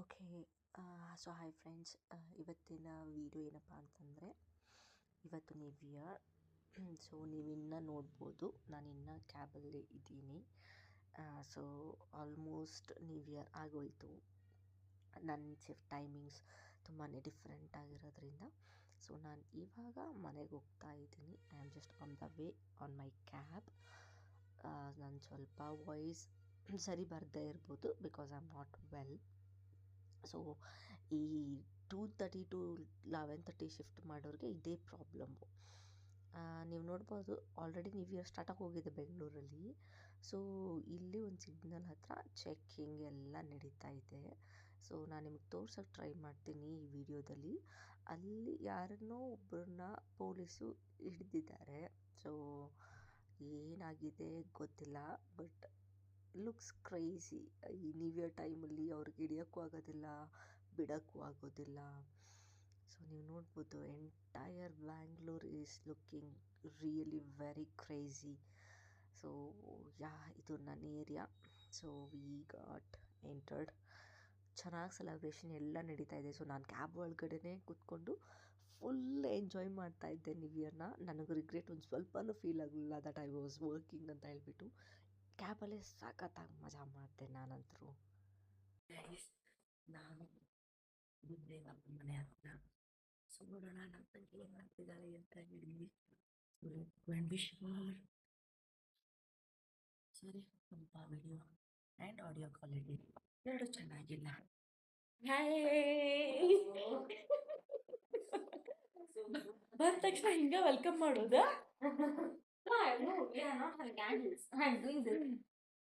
Okay. So hi friends, ಇವತ್ತಿನ video ಏನಪ್ಪ ಅಂತಂದರೆ, ಇವತ್ತು ನ್ಯೂ ಇಯರ್. ಸೊ ನೀವಿನ್ನೂ ನೋಡ್ಬೋದು, ನಾನಿನ್ನು ಕ್ಯಾಬಲ್ಲಿ ಇದ್ದೀನಿ. ಸೊ ಆಲ್ಮೋಸ್ಟ್ ನ್ಯೂ ಇಯರ್ ಆಗೋಯಿತು. ನನ್ನ ಶಿಫ್ಟ್ ಟೈಮಿಂಗ್ಸ್ ತುಂಬಾ ಡಿಫ್ರೆಂಟ್ ಆಗಿರೋದ್ರಿಂದ ಸೊ ನಾನು ಇವಾಗ ಮನೆಗೆ ಹೋಗ್ತಾ ಇದ್ದೀನಿ. I am just on the way on my cab. ನಾನು ಸ್ವಲ್ಪ ವಾಯ್ಸ್ ಸರಿ ಬರದೇ ಇರ್ಬೋದು because I am not well. So ಈ 2:30 to 11:30 ಶಿಫ್ಟ್ ಮಾಡೋರಿಗೆ ಇದೇ ಪ್ರಾಬ್ಲಮ್ಮು. ನೀವು ನೋಡ್ಬೋದು, ಆಲ್ರೆಡಿ ನ್ಯೂ ಇಯರ್ ಸ್ಟಾರ್ಟಾಗಿ ಹೋಗಿದೆ ಬೆಂಗಳೂರಲ್ಲಿ. ಸೊ ಇಲ್ಲಿ ಒಂದು ಸಿಗ್ನಲ್ ಹತ್ರ ಚೆಕ್ಕಿಂಗ್ ಎಲ್ಲ ನಡೀತಾ ಇದೆ. ಸೊ ನಾನು ನಿಮಗೆ ತೋರ್ಸೋಕ್ಕೆ ಟ್ರೈ ಮಾಡ್ತೀನಿ ಈ ವಿಡಿಯೋದಲ್ಲಿ. ಅಲ್ಲಿ ಯಾರನ್ನೋ ಒಬ್ಬರನ್ನ ಪೊಲೀಸು ಹಿಡಿದಿದ್ದಾರೆ. ಸೊ ಏನಾಗಿದೆ ಗೊತ್ತಿಲ್ಲ, ಬಟ್ ಲುಕ್ಸ್ ಕ್ರೇಜಿ. ಈ ನ್ಯೂ ಇಯರ್ ಟೈಮಲ್ಲಿ ಅವ್ರಿಗೆ ಹಿಡಿಯೋಕ್ಕೂ ಆಗೋದಿಲ್ಲ, ಬಿಡೋಕ್ಕೂ ಆಗೋದಿಲ್ಲ. ಸೊ ನೀವು ನೋಡ್ಬೋದು, entire Bangalore is looking really very crazy. So ಇದು ನನ್ನ area. So we got entered. ಚೆನ್ನಾಗಿ ಸೆಲೆಬ್ರೇಷನ್ ಎಲ್ಲ ನಡೀತಾ ಇದೆ. ಸೊ ನಾನು ಕ್ಯಾಬ್ ಒಳಗಡೆ ಕೂತ್ಕೊಂಡು ಫುಲ್ ಎಂಜಾಯ್ ಮಾಡ್ತಾ ಇದ್ದೆ ನ್ಯೂ ಇಯರ್ನ. ನನಗೆ ರಿಗ್ರೆಟ್ ಒಂದು ಸ್ವಲ್ಪನೂ ಫೀಲ್ ಆಗಲಿಲ್ಲ ದಟ್ ಐ ವಾಸ್ ವರ್ಕಿಂಗ್ ಅಂತ ಹೇಳ್ಬಿಟ್ಟು. ಕ್ಯಾಬಲ್ಲೇ ಸಖತ್ತಾಗಿ ಮಜಾ ಮಾಡಿದೆ ನಾನಂತರೂ. ನಾನು ಬಂದೆ ನಮ್ಮ ಮನೆ ಹತ್ರ. ಸೊ ನೋಡೋಣ ನಮ್ಮ ತಂಗಿ ಏನು ಮಾಡ್ತಿದ್ದಾಳೆ ಅಂತ ಹೇಳಿ. ಸರಿ, ಸ್ವಲ್ಪ ವಿಡಿಯೋ ಆ್ಯಂಡ್ ಆಡಿಯೋ ಕ್ವಾಲಿಟಿ ಎರಡು ಚೆನ್ನಾಗಿಲ್ಲ. ಬಂದ ತಕ್ಷಣ ಹಿಂಗೆ ವೆಲ್ಕಮ್ ಮಾಡೋದಾ?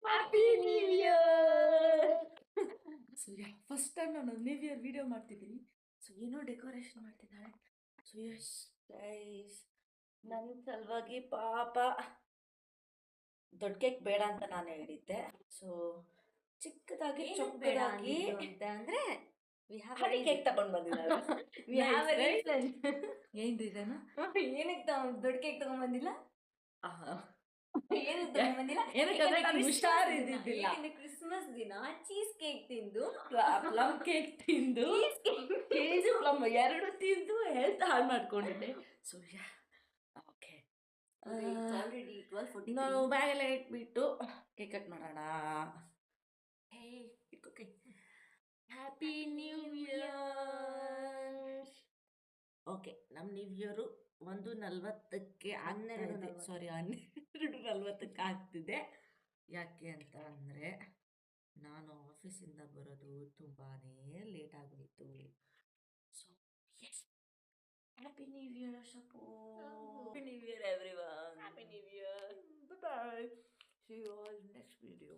Happy new year! So first time ನಾನು ನ್ಯೂ ಇಯರ್ ವಿಡಿಯೋ ಮಾಡ್ತಿದ್ದೀನಿ. ಸೊ ಏನೋ ಡೆಕೋರೇಷನ್ ಮಾಡ್ತಿದ್ದಾಳೆ. ಸೊ ಎಸ್ ಗೈಸ್, ನನ್ನ ಸಲುವಾಗಿ ಪಾಪ ದೊಡ್ಡ ಕೇಕ್ ಬೇಡ ಅಂತ ನಾನು ಹೇಳಿದ್ದೆ. ಸೊ ಚಿಕ್ಕದಾಗಿ ಚೊಕ್ಕದಾಗಿ ಅಂತ ಅಂದ್ರೆ ಕೇಕ್ ತಗೊಂಡ್ ಬಂದಿದ್ದಾರೆ. ಏನ್ ರೀಸನ್? ಏನಕ್ಕೆ ದೊಡ್ಡ ಕೇಕ್ ತಗೊಂಡ್ ಬಂದಿಲ್ಲ? ಕ್ರಿಸ್ಮಸ್ ದಿನ ಚೀಸ್ ಕೇಕ್ ತಿಂದು, ಪ್ಲಮ್ ಕೇಕ್ ತಿಂದು, ಪ್ಲಮ್ ಎರಡು ತಿಂದು ಹೆಲ್ತ್ ಹಾಳು ಮಾಡ್ಕೊಂಡಿದ್ದೆ. ಸೊ ಓಕೆ, ನಾವು ಬ್ಯಾಗೆಲ್ಲ ಇಟ್ಬಿಟ್ಟು ಕೇಕ್ ಕಟ್ ಮಾಡೋಣ. Happy new year. ಓಕೆ, ನಮ್ಮ ನ್ಯೂ ಇಯರು 1:40 ಆಗ್ತಿದೆ. ಸಾರಿ, 12:40 ಆಗ್ತಿದೆ. ಯಾಕೆ ಅಂತ ಅಂದರೆ ನಾನು ಆಫೀಸಿಂದ ಬರೋದು ತುಂಬಾ ಲೇಟ್ ಆಗೋಯಿತು. So yes, happy new year ಶಪು. Happy new year everyone. Happy new year. Bye. See you all next video.